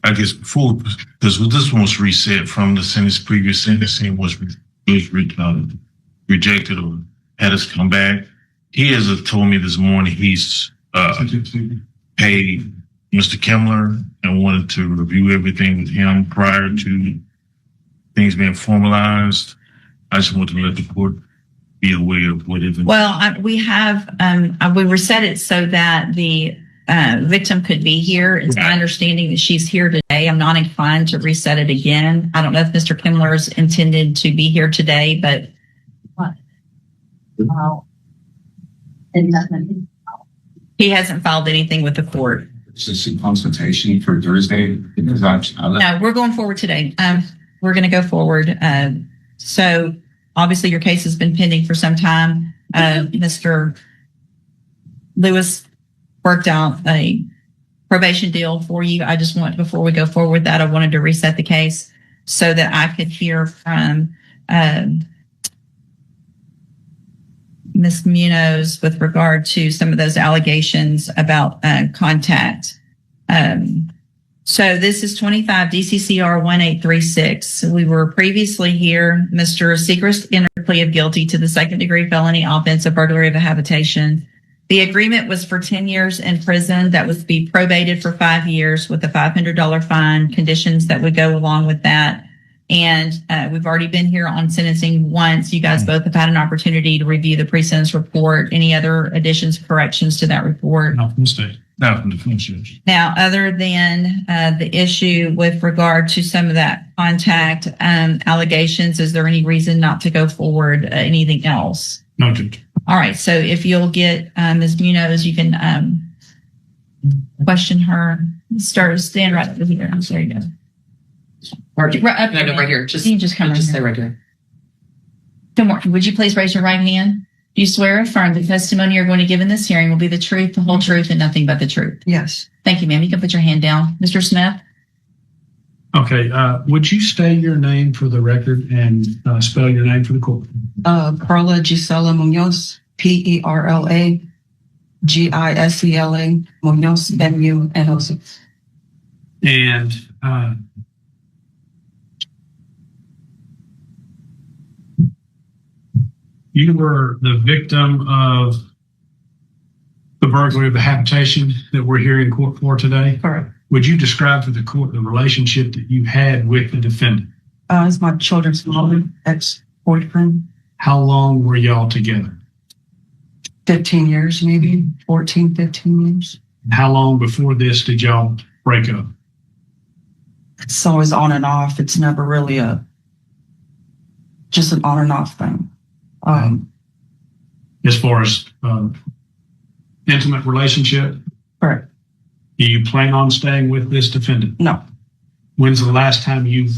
I guess before, because this one was reset from the previous sentencing was rejected or had us come back. He has told me this morning he's paid Mr. Kemmler and wanted to review everything with him prior to things being formalized. I just want to let the court be aware of what is. Well, we reset it so that the victim could be here. It's my understanding that she's here today. I'm not inclined to reset it again. I don't know if Mr. Kemmler's intended to be here today, but he hasn't filed anything with the court. Is this a consultation for Thursday? Because no, we're going forward today. We're going to go forward. So obviously your case has been pending for some time. Mr. Lewis worked out a probation deal for you. I just want, before we go forward with that, I wanted to reset the case so that I could hear from Ms. Munoz with regard to some of those allegations about contact. So this is 25 DCCR 1836. We were previously here. Mr. Seacrest entered a plea of guilty to the second-degree felony offense of burglary of a habitation. The agreement was for 10 years in prison that was to be probated for 5 years with a $500 fine, conditions that would go along with that. And we've already been here on sentencing once. You guys both have had an opportunity to review the pre-sentence report. Any other additions, corrections to that report? No, from the state. No, from the defense judge. Now, other than the issue with regard to some of that contact allegations, is there any reason not to go forward? Anything else? No, Judge. All right. So if you'll get Ms. Munoz, you can question her. Stand right over here. There you go. Right here. You can just come just right stay here. right here. Good morning. Would you please raise your right hand? Do you swear or affirm the testimony you're going to give in this hearing will be the truth, the whole truth, and nothing but the truth? Yes. Thank you, ma'am. You can put your hand down. Mr. Smith? Okay. Would you state your name for the record and spell your name for the court? Perla Gisela Munoz, PERLA GISELA Munoz, MUNOZ. And you were the victim of the burglary of the habitation that we're here in court for today? Correct. Would you describe to the court the relationship that you had with the defendant? It's my children's mother, ex-boyfriend. How long were y'all together? 15 years, maybe 14, 15 years. How long before this did y'all break up? It's always on and off. It's never really just an on and off thing. As far as intimate relationship? Correct. Do you plan on staying with this defendant? No. When's the last time you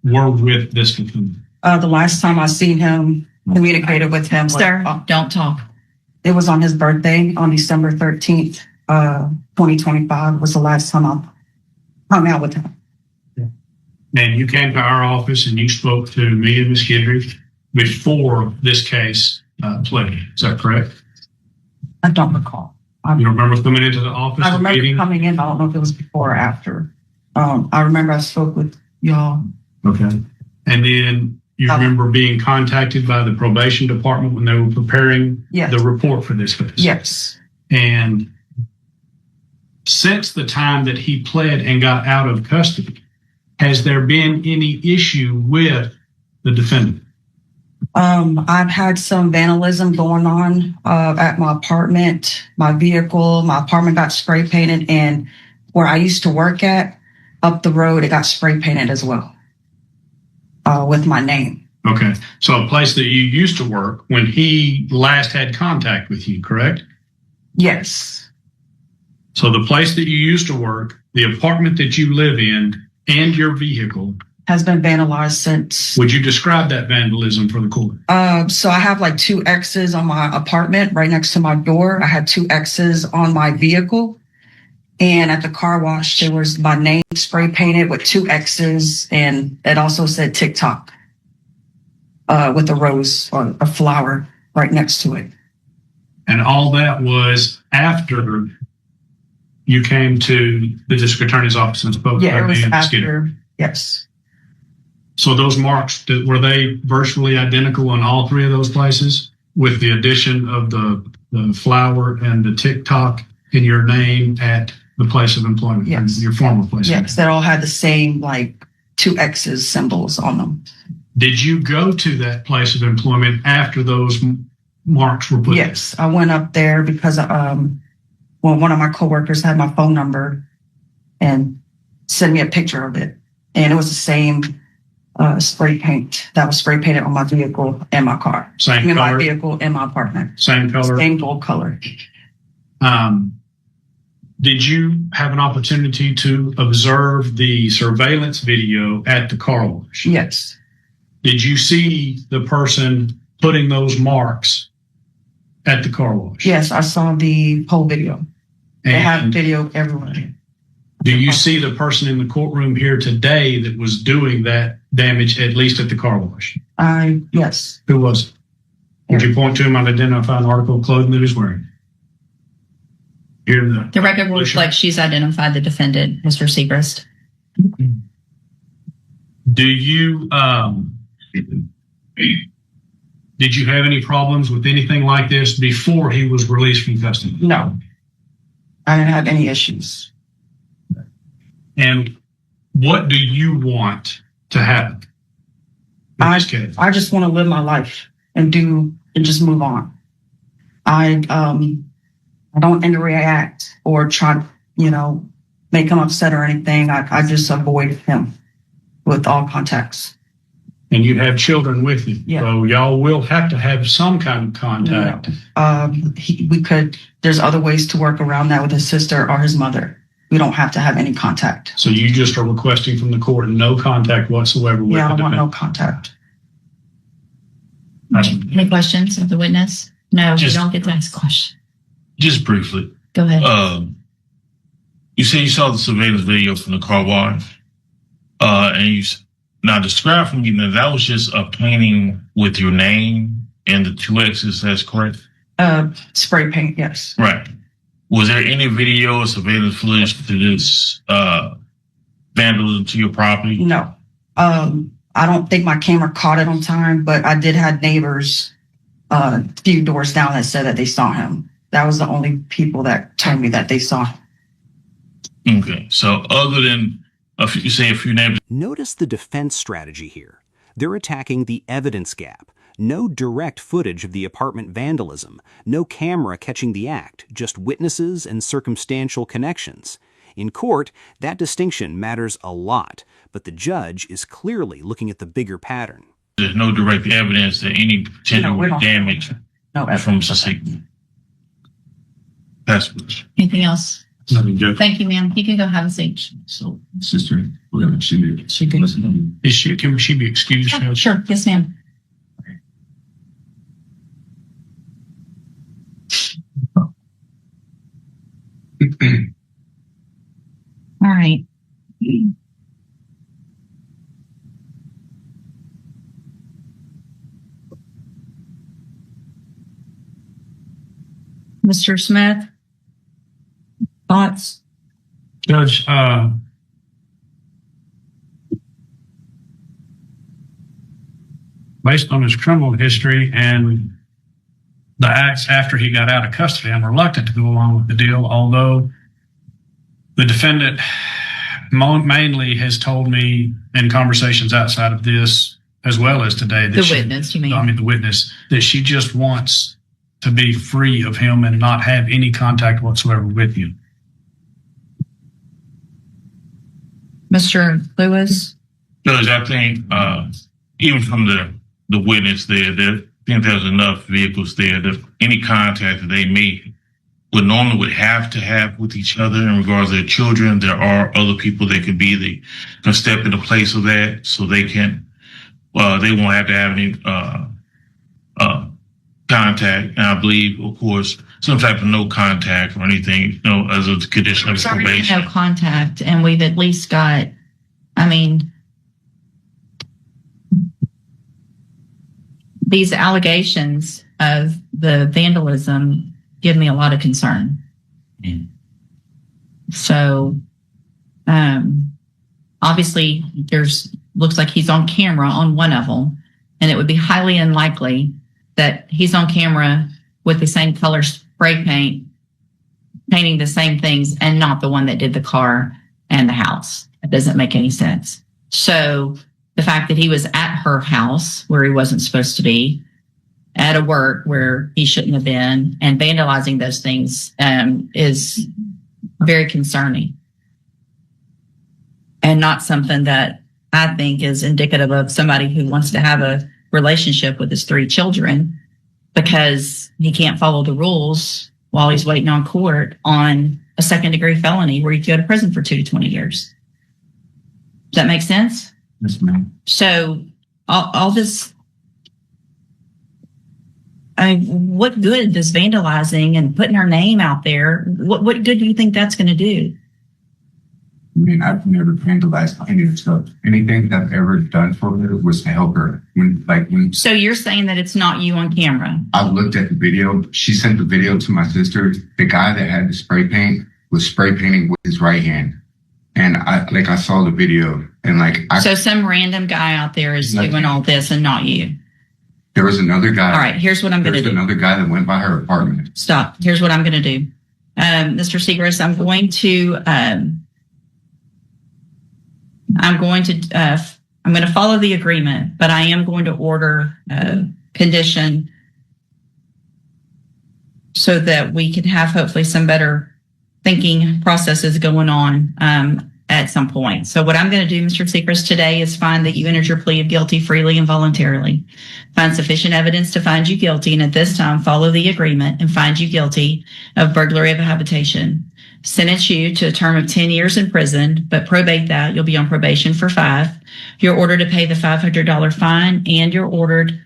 were with this defendant? The last time I seen him, communicated with him. Sir, don't talk. It was on his birthday on December 13th, 2025 was the last time I hung out with him. And you came to our office and you spoke to me and Ms. Kendrick before this case played. Is that correct? I don't recall. You remember coming into the office? I remember meeting? coming in. I don't know if it was before or after. I remember I spoke with y'all. Okay. And then you remember being contacted by the probation department when they were preparing the report for this case? Yes. And since the time that he pled and got out of custody, has there been any issue with the defendant? I've had some vandalism going on at my apartment, my vehicle. My apartment got spray painted, and where I used to work at, up the road, it got spray painted as well with my name. Okay. So a place that you used to work when he last had contact with you, correct? Yes. So the place that you used to work, the apartment that you live in, and your vehicle has been vandalized since. Would you describe that vandalism for the court? So I have like 2 X's on my apartment right next to my door. I had 2 X's on my vehicle. And at the car wash, there was my name spray painted with 2 X's. And it also said TikTok with a rose or a flower right next to it. And all that was after you came to the district attorney's office and spoke Yeah, to it was me and Skinner. after, yes. So those marks, were they virtually identical in all three of those places with the addition of the flower and the TikTok in your name at the place of employment? Yes. Your former place? Yes, they all had the same, like, two X's symbols on them. Did you go to that place of employment after those marks were put? Yes, I went up there because, one of my coworkers had my phone number and sent me a picture of it. And it was the same spray paint that was spray painted on my vehicle and my car. Same In my color? vehicle and my apartment. Same color? Same gold color. Did you have an opportunity to observe the surveillance video at the car wash? Yes. Did you see the person putting those marks at the car wash? Yes, I saw the whole video. They have And video everywhere. do you see the person in the courtroom here today that was doing that damage, at least at the car wash? Yes. Who was it? Would you point to him and identify an article of clothing that he's wearing? Here The record will reflect she's identified the defendant, Mr. Segrist. Do you, did you have any problems with anything like this before he was released from custody? No. I didn't have any issues. And what do you want to happen in this case? I just want to live my life and just move on. I don't interact or try to, make him upset or anything. I just avoid him with all contacts. And you have children with you. Yeah. So y'all will have to have some kind of contact. There's other ways to work around that with his sister or his mother. We don't have to have any contact. So you just are requesting from the court no contact whatsoever with Yeah, the I want no defendant. contact. Any questions of the witness? No, Just- you don't get to ask a question. Just briefly, Go ahead. you say you saw the surveillance video from the car wash, and now describe for me that was just a painting with your name and the two X's. That's correct, Spray paint, yes. right? Was there any video or surveillance footage to this vandalism to your property? No. I don't think my camera caught it on time, but I did have neighbors a few doors down that said that they saw him. That was the only people that told me that they saw him. Okay, so other than a few names. Notice the defense strategy here. They're attacking the evidence gap. No direct footage of the apartment vandalism, no camera catching the act, just witnesses and circumstantial connections. In court, that distinction matters a lot, but the judge is clearly looking at the bigger pattern. There's no direct evidence that any potential we don't- damage No, from Sasika. That's what. Anything else? Nothing, Judge. Thank you, ma'am. You can go have a seat. So, sister, we're gonna shoot it. She can. Can she be excused? Judge? Sure. Yes, ma'am. All right. Mr. Smith, thoughts? Judge, based on his criminal history and the acts after he got out of custody, I'm reluctant to go along with the deal, although the defendant mainly has told me in conversations outside of this, as well as today, that The witness, you mean? the witness, that she just wants to be free of him and not have any contact whatsoever with you. Mr. Lewis? Judge, I think even from the witness there, I think there's enough vehicles there that any contact that they make would have to have with each other in regards to their children. There are other people that could be, they can step in the place of that, so they can, they won't have to have any contact. And I believe, of course, some type of no contact or anything, as a condition of probation. No contact, and we've at least got, these allegations of the vandalism give me a lot of concern. So, obviously looks like he's on camera on one of them, and it would be highly unlikely that he's on camera with the same color spray paint, painting the same things, and not the one that did the car and the house. That doesn't make any sense. So the fact that he was at her house where he wasn't supposed to be, at a work where he shouldn't have been, and vandalizing those things is very concerning. And not something that I think is indicative of somebody who wants to have a relationship with his 3 children, because he can't follow the rules while he's waiting on court on a 2nd-degree felony where he'd go to prison for 2 to 20 years. Does that make sense? Yes, ma'am. So all this, what good does vandalizing and putting our name out there, what good do you think that's going to do? I mean, I've never vandalized any of the stuff. Anything that I've ever done for her was to help her. When So you're saying that it's not you on camera? I looked at the video, she sent the video to my sister. The guy that had the spray paint was spray painting with his right hand. And I saw the video, and so some random guy out there is doing all this and not you. There was another guy. All right, here's what I'm going to do. There's another guy that went by her apartment. Stop. Here's what I'm going to do. Mr. Segrist, I'm going to follow the agreement, but I am going to order a condition so that we can have hopefully some better thinking processes going on at some point. So what I'm going to do, Mr. Segrist, today is find that you entered your plea of guilty freely and voluntarily. Find sufficient evidence to find you guilty, and at this time follow the agreement and find you guilty of burglary of a habitation. Sentence you to a term of 10 years in prison, but probate that. You'll be on probation for 5. You're ordered to pay the $500 fine, and you're ordered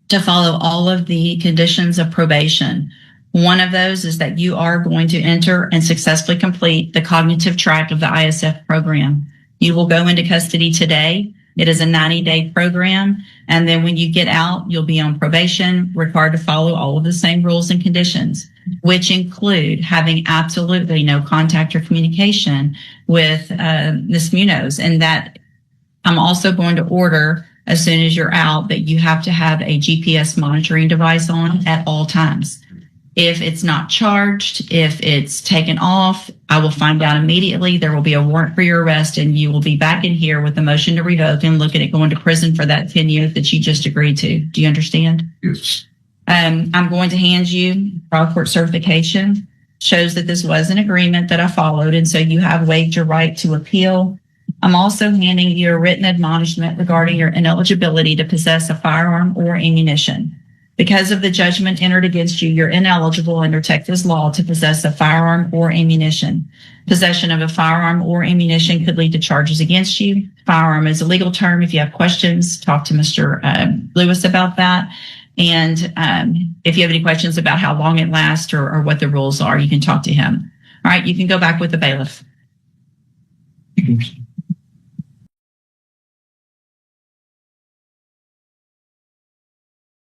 to follow all of the conditions of probation. One of those is that you are going to enter and successfully complete the cognitive track of the ISF program. You will go into custody today. It is a 90-day program. And then when you get out, you'll be on probation, required to follow all of the same rules and conditions, which include having absolutely no contact or communication with Ms. Munoz. And that I'm also going to order, as soon as you're out, that you have to have a GPS monitoring device on at all times. If it's not charged, if it's taken off, I will find out immediately. There will be a warrant for your arrest, and you will be back in here with a motion to revoke and looking at going to prison for that 10 years that you just agreed to. Do you understand? Yes. I'm going to hand you trial court certification. Shows that this was an agreement that I followed, and so you have waived your right to appeal. I'm also handing you a written admonishment regarding your ineligibility to possess a firearm or ammunition. Because of the judgment entered against you, you're ineligible under Texas law to possess a firearm or ammunition. Possession of a firearm or ammunition could lead to charges against you. Firearm is a legal term. If you have questions, talk to Mr. Lewis about that. And if you have any questions about how long it lasts or what the rules are, you can talk to him. All right, you can go back with the bailiff.